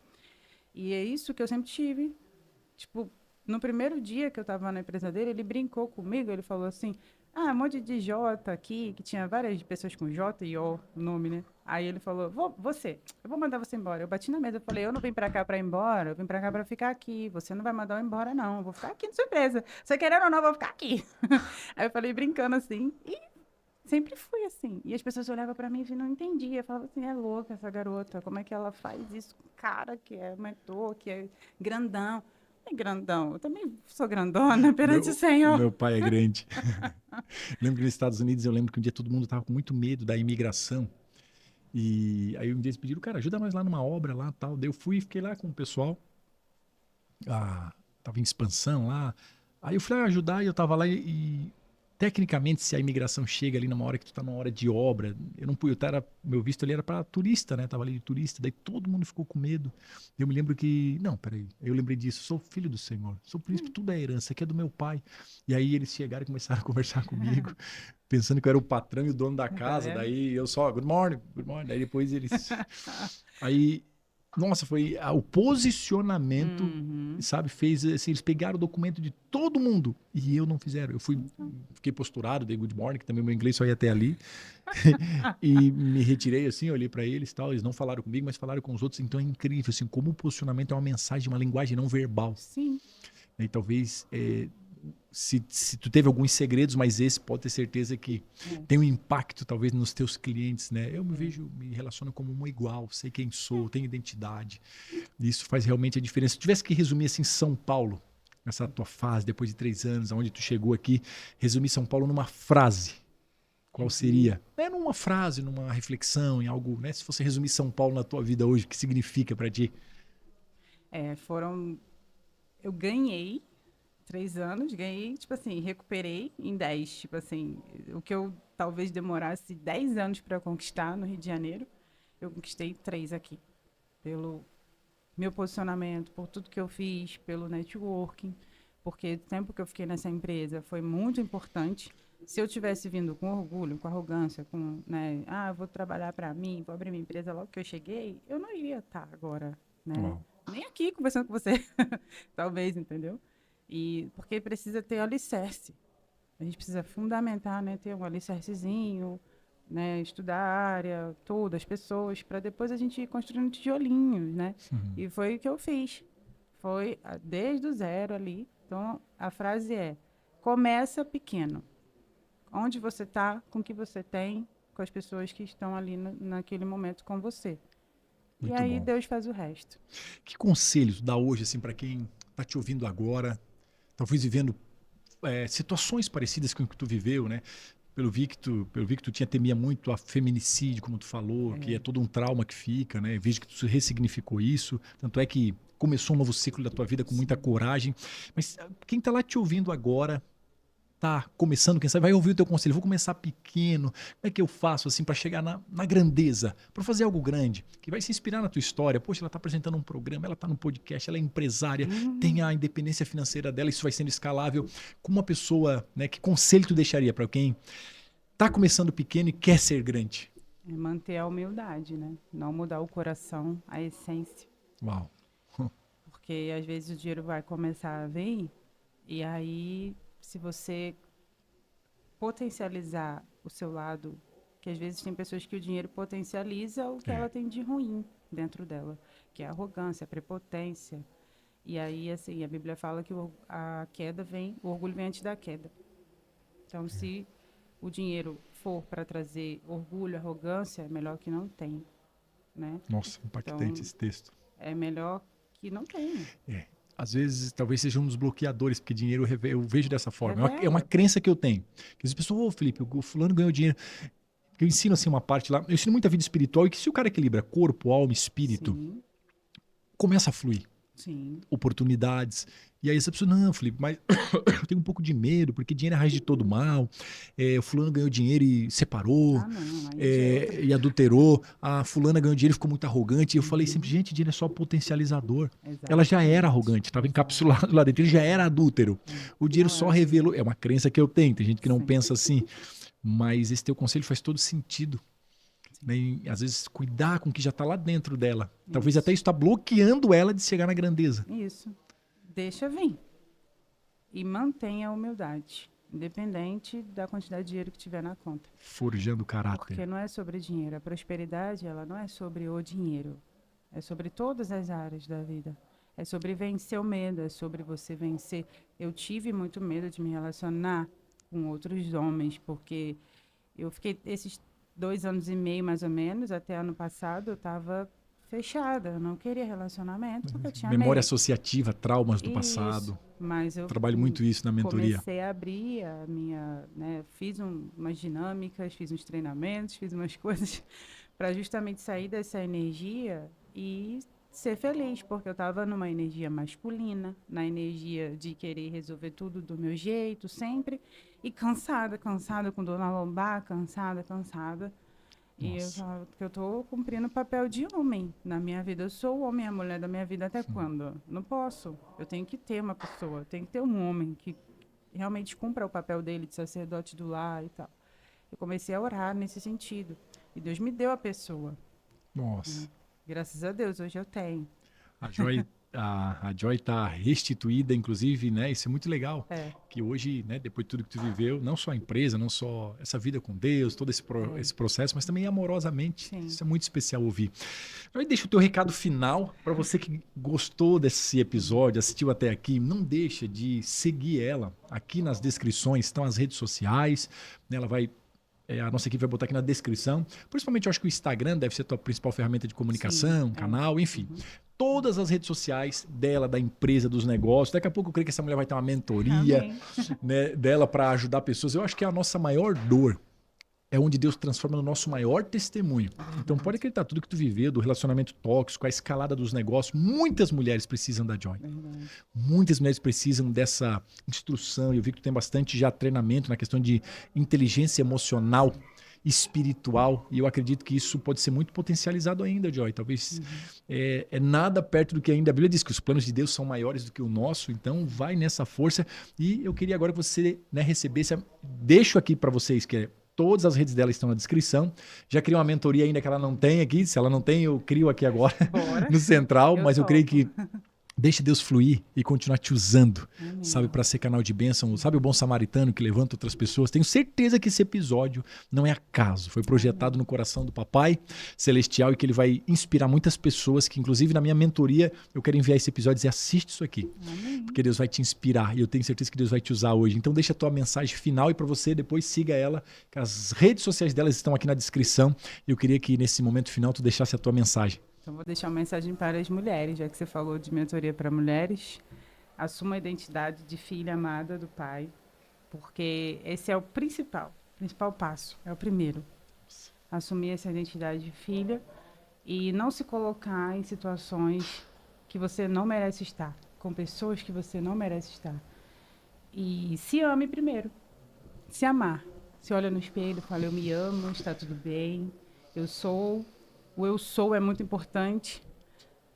Speaker 2: E é isso que eu sempre tive. Tipo, no primeiro dia que eu estava na empresa dele, ele brincou comigo, ele falou assim, um monte de J aqui, que tinha várias pessoas com J e O no nome, né? Aí ele falou, eu vou mandar você embora. Eu bati na mesa, eu falei, eu não vim pra cá pra ir embora, eu vim pra cá pra ficar aqui. Você não vai mandar eu embora, não. Eu vou ficar aqui na sua empresa. Você querendo ou não, eu vou ficar aqui. Aí eu falei, brincando assim, e sempre fui assim. E as pessoas olhavam pra mim e não entendiam. Falavam assim, é louca essa garota, como é que ela faz isso com um cara que é mentor, que é grandão. é grandão. Eu também sou grandona perante o
Speaker 1: O
Speaker 2: Senhor.
Speaker 1: meu pai é grande. Lembro que nos Estados Unidos, eu lembro que um dia todo mundo tava com muito medo da imigração. E aí um dia eles pediram, cara, ajuda nós lá numa obra lá, tal. Daí eu fui e fiquei lá com o pessoal. Tava em expansão lá. Aí eu fui lá ajudar e eu tava lá tecnicamente, se a imigração chega ali numa hora que tu tá numa hora de obra, eu não pude, meu visto ali era para turista, né? Tava ali de turista, daí todo mundo ficou com medo. Eu me lembro que, não, peraí, eu lembrei disso, sou filho do Senhor, sou príncipe, tudo é herança, aqui é do meu pai. E aí eles chegaram e começaram a conversar comigo, pensando que eu era o patrão e o dono da
Speaker 2: Tá
Speaker 1: casa,
Speaker 2: vendo?
Speaker 1: daí eu só, good morning, good morning, daí depois eles... Aí, nossa, foi o posicionamento,
Speaker 2: Uhum.
Speaker 1: sabe, fez assim, eles pegaram o documento de todo mundo e eu não fizeram. Eu fiquei posturado, dei good morning, que também meu inglês só ia até ali, e me retirei assim, olhei para eles, tal, eles não falaram comigo, mas falaram com os outros, então é incrível assim, como o posicionamento é uma mensagem, uma linguagem não verbal.
Speaker 2: Sim.
Speaker 1: E talvez se tu teve alguns segredos, mas esse pode ter certeza que
Speaker 2: É.
Speaker 1: tem um impacto talvez nos teus clientes, né? Eu me
Speaker 2: É.
Speaker 1: vejo, me relaciono como um igual, sei quem sou, tenho identidade. E isso faz realmente a diferença. Se tu tivesse que resumir assim São Paulo, essa tua fase depois de 3 anos, aonde tu chegou aqui, resumir São Paulo numa frase, qual
Speaker 2: Resumir.
Speaker 1: seria? É numa frase, numa reflexão, em algo, né? Se você resumir São Paulo na tua vida hoje, o que significa para ti?
Speaker 2: Foram. Eu ganhei 3 anos, ganhei, tipo assim, recuperei em 10. Tipo assim, o que eu talvez demorasse 10 anos para conquistar no Rio de Janeiro, eu conquistei 3 aqui. Pelo meu posicionamento, por tudo que eu fiz, pelo networking, porque o tempo que eu fiquei nessa empresa foi muito importante. Se eu tivesse vindo com orgulho, com arrogância, com, né, vou trabalhar para mim, vou abrir minha empresa logo que eu cheguei, eu não iria estar agora, né?
Speaker 1: Uau.
Speaker 2: Nem aqui conversando com você, talvez, entendeu? E porque precisa ter alicerce. A gente precisa fundamentar, né, ter um alicercezinho, né, estudar a área toda, as pessoas, para depois a gente ir construindo tijolinhos, né?
Speaker 1: Uhum.
Speaker 2: E foi o que eu fiz. Foi desde o zero ali. Então, a frase é: começa pequeno. Onde você está, com o que você tem, com as pessoas que estão ali naquele momento com você. E
Speaker 1: Muito
Speaker 2: aí
Speaker 1: bom.
Speaker 2: Deus faz o resto.
Speaker 1: Que conselhos dá hoje assim para quem está te ouvindo agora, talvez vivendo situações parecidas com o que tu viveu, né? Pelo vi que tu temia muito a feminicídio, como tu falou, que é
Speaker 2: É,
Speaker 1: todo um trauma que fica, né? Vejo que tu ressignificou isso, tanto é que começou um novo ciclo da tua vida com muita
Speaker 2: sim.
Speaker 1: coragem. Mas quem tá lá te ouvindo agora, tá começando, quem sabe vai ouvir o teu conselho. Vou começar pequeno. Como é que eu faço assim para chegar na grandeza, para fazer algo grande, que vai se inspirar na tua história? Poxa, ela tá apresentando um programa, ela tá no podcast, ela é empresária, tem
Speaker 2: Uhum.
Speaker 1: a independência financeira dela, isso vai sendo escalável. Como uma pessoa, né, que conselho tu deixaria para quem tá começando pequeno e quer ser grande?
Speaker 2: É manter a humildade, né? Não mudar o coração, a essência.
Speaker 1: Uau.
Speaker 2: Porque às vezes o dinheiro vai começar a vir, e aí, se você potencializar o seu lado, que às vezes tem pessoas que o dinheiro potencializa o que ela
Speaker 1: É.
Speaker 2: tem de ruim dentro dela, que é a arrogância, a prepotência. E aí, assim, a Bíblia fala que a queda vem, o orgulho vem antes da queda. Então, se o dinheiro for para trazer orgulho, arrogância, é melhor que não tenha, né?
Speaker 1: Nossa, impactante
Speaker 2: Então,
Speaker 1: esse texto.
Speaker 2: é melhor que não tenha.
Speaker 1: É. Às vezes, talvez seja um dos bloqueadores, porque dinheiro eu vejo dessa forma. É uma
Speaker 2: Revela.
Speaker 1: crença que eu tenho. Que as pessoas, Felipe, o fulano ganhou dinheiro. Eu ensino assim uma parte lá, eu ensino muita vida espiritual e que se o cara equilibra corpo, alma, espírito,
Speaker 2: Sim,
Speaker 1: começa a fluir
Speaker 2: sim.
Speaker 1: oportunidades. E aí essa pessoa, não, Felipe, mas eu tenho um pouco de medo, porque dinheiro é a raiz de todo mal. O fulano ganhou dinheiro e separou,
Speaker 2: Ah, não, aí já é outra.
Speaker 1: e adulterou. A fulana ganhou dinheiro e ficou muito arrogante. E eu falei sempre,
Speaker 2: Uhum,
Speaker 1: gente, dinheiro é só potencializador. Ela já era
Speaker 2: exatamente.
Speaker 1: arrogante, estava
Speaker 2: Exato.
Speaker 1: encapsulado lá dentro, ele já era
Speaker 2: Exato.
Speaker 1: adúltero.
Speaker 2: É.
Speaker 1: O dinheiro
Speaker 2: Não é
Speaker 1: só
Speaker 2: assim,
Speaker 1: revelou.
Speaker 2: não.
Speaker 1: É uma crença que eu tenho, tem gente que não
Speaker 2: Sim,
Speaker 1: pensa assim, mas esse teu conselho faz todo sentido.
Speaker 2: sim.
Speaker 1: Né? E, às vezes cuidar com o que já está lá dentro dela. Talvez até
Speaker 2: Isso.
Speaker 1: isso está bloqueando ela de chegar na grandeza.
Speaker 2: Isso. Deixa vir. E mantenha a humildade, independente da quantidade de dinheiro que tiver na conta.
Speaker 1: Forjando caráter.
Speaker 2: Porque não é sobre dinheiro. A prosperidade, ela não é sobre o dinheiro. É sobre todas as áreas da vida. É sobre vencer o medo, é sobre você vencer. Eu tive muito medo de me relacionar com outros homens, porque eu fiquei esses 2 anos e meio, mais ou menos, até ano passado, eu estava fechada, eu não queria relacionamento, porque eu tinha
Speaker 1: Memória
Speaker 2: medo.
Speaker 1: associativa, traumas do
Speaker 2: Isso,
Speaker 1: passado.
Speaker 2: mas eu
Speaker 1: Trabalho muito isso na mentoria.
Speaker 2: comecei a abrir a minha, né, fiz umas dinâmicas, fiz uns treinamentos, fiz umas coisas para justamente sair dessa energia e ser feliz, porque eu estava numa energia masculina, na energia de querer resolver tudo do meu jeito, sempre, e cansada, cansada, com dor na lombar, cansada, cansada. E eu
Speaker 1: Nossa.
Speaker 2: falo que eu estou cumprindo o papel de homem na minha vida. Eu sou o homem e a mulher da minha vida até quando? Não posso. Eu tenho que ter uma pessoa, eu tenho que ter um homem que realmente cumpra o papel dele de sacerdote do lar e tal. Eu comecei a orar nesse sentido. E Deus me deu a pessoa.
Speaker 1: Nossa.
Speaker 2: Graças a Deus, hoje eu tenho.
Speaker 1: A Joy, a Joy tá restituída, inclusive, né? Isso é muito legal.
Speaker 2: É,
Speaker 1: Que hoje, né, depois de tudo que tu viveu, não só a empresa, não só essa vida com Deus, todo esse processo, mas também amorosamente.
Speaker 2: sim.
Speaker 1: Isso é muito especial ouvir. Joy, deixa o teu recado final para você que gostou desse episódio, assistiu até aqui. Não deixa de seguir ela. Aqui nas descrições estão as redes sociais, né? Ela vai a nossa equipe vai botar aqui na descrição. Principalmente, eu acho que o Instagram deve ser a tua principal ferramenta de comunicação,
Speaker 2: Sim,
Speaker 1: canal, enfim. Todas as redes sociais dela, da empresa, dos negócios. Daqui a pouco eu creio que essa mulher vai ter uma mentoria,
Speaker 2: Amém.
Speaker 1: né, dela para ajudar pessoas. Eu acho que é a nossa maior dor. É onde Deus transforma no nosso maior testemunho. Então pode acreditar, tudo que tu viveu, do relacionamento tóxico, a escalada dos negócios, muitas mulheres precisam da Joy.
Speaker 2: Verdade.
Speaker 1: Muitas mulheres precisam dessa instrução. Eu vi que tu tem bastante já treinamento na questão de inteligência emocional, espiritual, e eu acredito que isso pode ser muito potencializado ainda, Joy. Talvez é nada perto do que ainda a Bíblia diz, que os planos de Deus são maiores do que o nosso, então vai nessa força. E eu queria agora que você, né, recebesse, deixo aqui para vocês que todas as redes dela estão na descrição. Já criei uma mentoria ainda que ela não tem aqui. Se ela não tem, eu crio aqui agora
Speaker 2: Bora.
Speaker 1: no Central. Mas eu creio
Speaker 2: topo.
Speaker 1: que deixe Deus fluir e continuar te usando,
Speaker 2: Amém.
Speaker 1: sabe, para ser canal de bênção. Sabe o bom samaritano que levanta outras pessoas? Tenho certeza que esse episódio não é acaso. Foi projetado no coração do Papai Celestial e que ele vai inspirar muitas pessoas que, inclusive, na minha mentoria, eu quero enviar esse episódio e dizer, assiste isso aqui.
Speaker 2: Amém.
Speaker 1: Porque Deus vai te inspirar e eu tenho certeza que Deus vai te usar hoje. Então deixa a tua mensagem final e para você depois siga ela, que as redes sociais delas estão aqui na descrição. Eu queria que nesse momento final tu deixasse a tua mensagem.
Speaker 2: Então, vou deixar uma mensagem para as mulheres, já que você falou de mentoria para mulheres. Assuma a identidade de filha amada do Pai, porque esse é o principal passo, é o primeiro. Assumir essa identidade de filha e não se colocar em situações que você não merece estar, com pessoas que você não merece estar. E se ame primeiro, se amar. Se olha no espelho, fala, eu me amo, está tudo bem, eu sou. O eu sou é muito importante.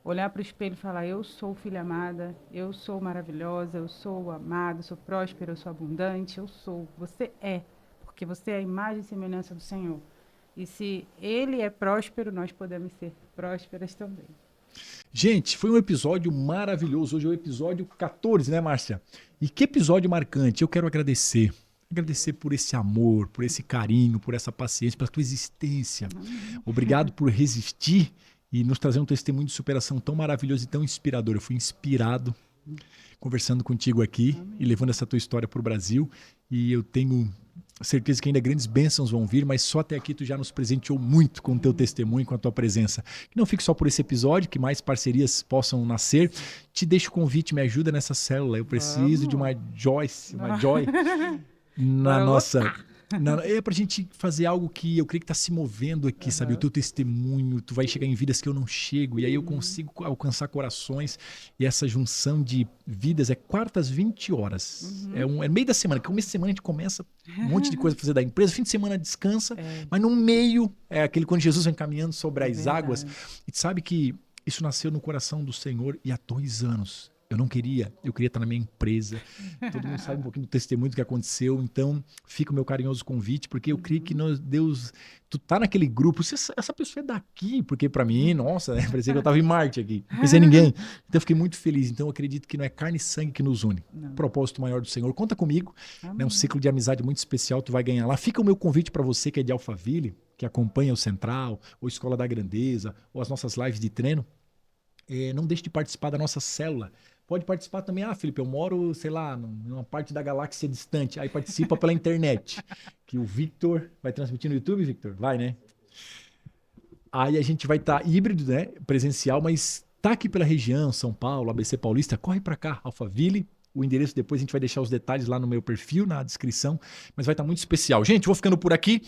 Speaker 2: Olhar para o espelho e falar, eu sou filha amada, eu sou maravilhosa, eu sou amado, eu sou próspera, eu sou abundante, eu sou. Você é, porque você é a imagem e semelhança do Senhor. E se Ele é próspero, nós podemos ser prósperas também.
Speaker 1: Gente, foi um episódio maravilhoso. Hoje é o episódio 14, né, Márcia? E que episódio marcante. Eu quero agradecer. Agradecer por esse amor, por esse carinho, por essa paciência, pela tua existência. Obrigado por resistir e nos trazer um testemunho de superação tão maravilhoso e tão inspirador. Eu fui inspirado conversando contigo aqui e levando essa tua história para o Brasil. E eu tenho certeza que ainda grandes bênçãos vão vir, mas só até aqui tu já nos presenteou muito com o teu testemunho, com a tua presença. Que não fique só por esse episódio, que mais parcerias possam nascer. Te deixo o convite, me ajuda nessa célula. Eu preciso de uma Joyce, uma Joy na nossa... É pra gente fazer algo que eu creio que tá se movendo aqui, sabe? O teu testemunho, tu vai chegar em vidas que eu não chego, e aí eu consigo alcançar corações, e essa junção de vidas é quartas 20 horas. É no meio da semana, que começo de semana a gente começa um monte de coisa pra fazer da empresa, fim de semana descansa, mas no meio é aquele quando Jesus vem caminhando sobre as águas, e tu sabe que isso nasceu no coração do Senhor e há 2 anos. Eu não queria, eu queria estar na minha empresa. Todo mundo sabe um pouquinho do testemunho do que aconteceu. Então, fica o meu carinhoso convite, porque eu creio que Deus... Tu tá naquele grupo, essa pessoa é daqui, porque para mim, nossa, parecia que eu tava em Marte aqui. Não conhecia ninguém. Então, eu fiquei muito feliz. Então, eu acredito que não é carne e sangue que nos une. Propósito maior do Senhor. Conta comigo. É um ciclo de amizade muito especial, tu vai ganhar lá. Fica o meu convite para você que é de Alphaville, que acompanha o Central, ou Escola da Grandeza, ou as nossas lives de treino. Não deixe de participar da nossa célula. Pode participar também. Felipe, eu moro, sei lá, numa parte da galáxia distante. Aí participa pela internet. Que o Victor vai transmitir no YouTube, Victor? Vai, né? Aí a gente vai estar híbrido, né? Presencial, mas tá aqui pela região, São Paulo, ABC Paulista, corre para cá, Alphaville. O endereço depois a gente vai deixar os detalhes lá no meu perfil, na descrição, mas vai estar muito especial. Gente, vou ficando por aqui.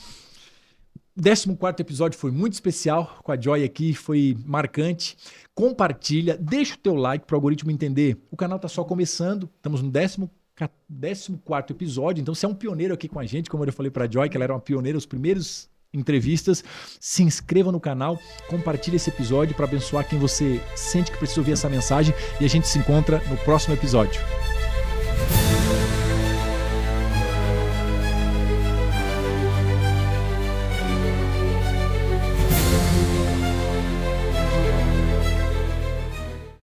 Speaker 1: O 14º episódio foi muito especial com a Joy aqui, foi marcante. Compartilha, deixa o teu like para o algoritmo entender. O canal está só começando, estamos no 14º episódio, então você é um pioneiro aqui com a gente, como eu falei para a Joy, que ela era uma pioneira, os primeiros entrevistas. Se inscreva no canal, compartilhe esse episódio para abençoar quem você sente que precisa ouvir essa mensagem e a gente se encontra no próximo episódio.